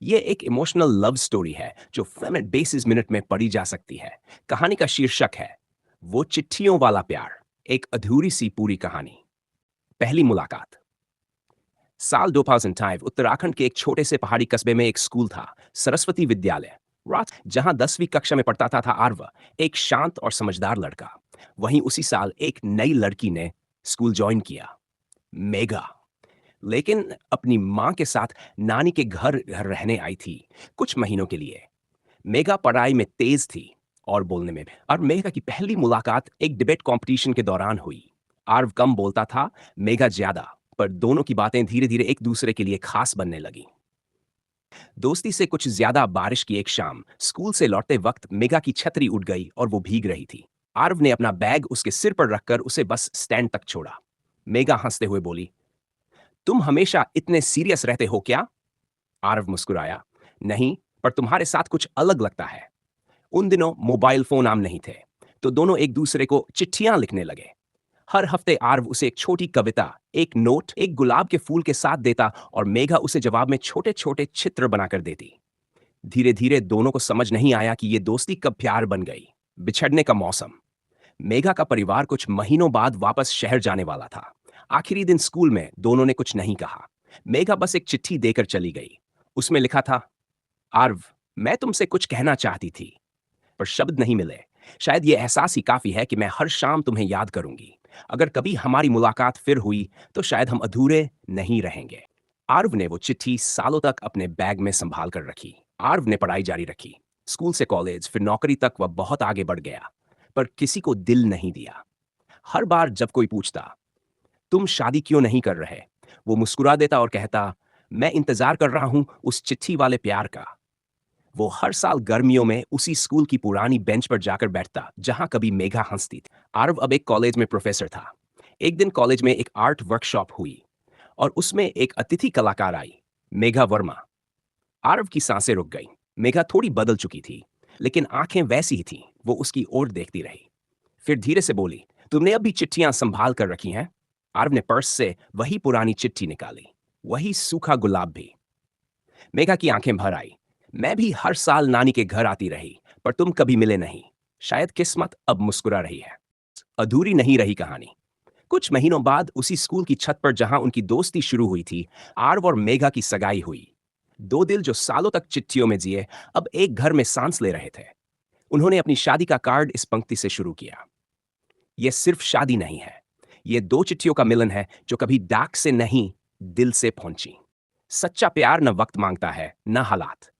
ये एक emotional love story है जो फिल्म एट बेसिस मिनट में पढ़ी जा सकती है। कहानी का शीर्षक है वो चिट्ठियों वाला प्यार, एक अधूरी सी पूरी कहानी। पहली मुलाकात। साल 2005 उत्तराखंड के एक छोटे से पहाड़ी कस्बे में एक स्कूल था, सरस्वती विद्यालय। रात जहां 10वीं कक्षा में पढ़ता था आर्व, एक शांत और समझदार लड़का। वहीं उसी साल एक नई लड़की ने स्कूल ज्वाइन किया, मेगा। लेकिन अपनी माँ के साथ नानी के घर घर रहने आई थी कुछ महीनों के लिए। मेगा पढ़ाई में तेज थी और बोलने में भी। और मेगा की पहली मुलाकात एक डिबेट कंपटीशन के दौरान हुई। आर्व कम बोलता था, मेगा ज्यादा, पर दोनों की बातें धीरे धीरे एक दूसरे के लिए खास बनने लगी। दोस्ती से कुछ ज्यादा बारिश की एक शाम स्कूल से लौटते वक्त मेगा की छतरी उड़ गई और वो भीग रही थी। आर्व ने अपना बैग उसके सिर पर रखकर उसे बस स्टैंड तक छोड़ा। मेगा हंसते हुए बोली, तुम हमेशा इतने सीरियस रहते हो क्या? आरव मुस्कुराया, नहीं, पर तुम्हारे साथ कुछ अलग लगता है। उन दिनों मोबाइल फोन आम नहीं थे, तो दोनों एक दूसरे को चिट्ठियां लिखने लगे। हर हफ्ते आरव उसे एक छोटी कविता, एक नोट, एक गुलाब के फूल के साथ देता और मेघा उसे जवाब में छोटे छोटे चित्र बनाकर देती। धीरे धीरे दोनों को समझ नहीं आया कि ये दोस्ती कब प्यार बन गई। बिछड़ने का मौसम। मेघा का परिवार कुछ महीनों बाद वापस शहर जाने वाला था। आखिरी दिन स्कूल में दोनों ने कुछ नहीं कहा। मेघा बस एक चिट्ठी देकर चली गई। उसमें लिखा था, आर्व, मैं तुमसे कुछ कहना चाहती थी, पर शब्द नहीं मिले। शायद ये एहसास ही काफी है कि मैं हर शाम तुम्हें याद करूंगी। अगर कभी हमारी मुलाकात फिर हुई तो शायद हम अधूरे नहीं रहेंगे। आर्व ने वो चिट्ठी सालों तक अपने बैग में संभाल कर रखी। आर्व ने पढ़ाई जारी रखी, स्कूल से कॉलेज, फिर नौकरी तक वह बहुत आगे बढ़ गया, पर किसी को दिल नहीं दिया। हर बार जब कोई पूछता, तुम शादी क्यों नहीं कर रहे, वो मुस्कुरा देता और कहता, मैं इंतजार कर रहा हूं उस चिट्ठी वाले प्यार का। वो हर साल गर्मियों में उसी स्कूल की पुरानी बेंच पर जाकर बैठता जहां कभी मेघा हंसती थी। आरव अब एक कॉलेज में प्रोफेसर था। एक दिन कॉलेज में एक आर्ट वर्कशॉप हुई और उसमें एक अतिथि कलाकार आई, मेघा वर्मा। आरव की सांसें रुक गईं। मेघा थोड़ी बदल चुकी थी, लेकिन आंखें वैसी ही थीं। वो उसकी ओर देखती रही, फिर धीरे से बोली, तुमने अब भी चिट्ठियां संभाल कर रखी हैं? आरव ने पर्स से वही पुरानी चिट्ठी निकाली, वही सूखा गुलाब भी। मेघा की आंखें भर आई। मैं भी हर साल नानी के घर आती रही, पर तुम कभी मिले नहीं। शायद किस्मत अब मुस्कुरा रही है। अधूरी नहीं रही कहानी। कुछ महीनों बाद उसी स्कूल की छत पर जहां उनकी दोस्ती शुरू हुई थी, आरव और मेघा की सगाई हुई। दो दिल जो सालों तक चिट्ठियों में जिए, अब एक घर में सांस ले रहे थे। उन्होंने अपनी शादी का कार्ड इस पंक्ति से शुरू किया, यह सिर्फ शादी नहीं है, ये दो चिट्ठियों का मिलन है जो कभी डाक से नहीं, दिल से पहुंची। सच्चा प्यार न वक्त मांगता है न हालात।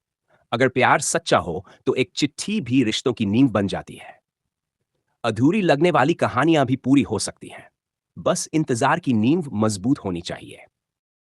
अगर प्यार सच्चा हो तो एक चिट्ठी भी रिश्तों की नींव बन जाती है। अधूरी लगने वाली कहानियां भी पूरी हो सकती हैं, बस इंतजार की नींव मजबूत होनी चाहिए।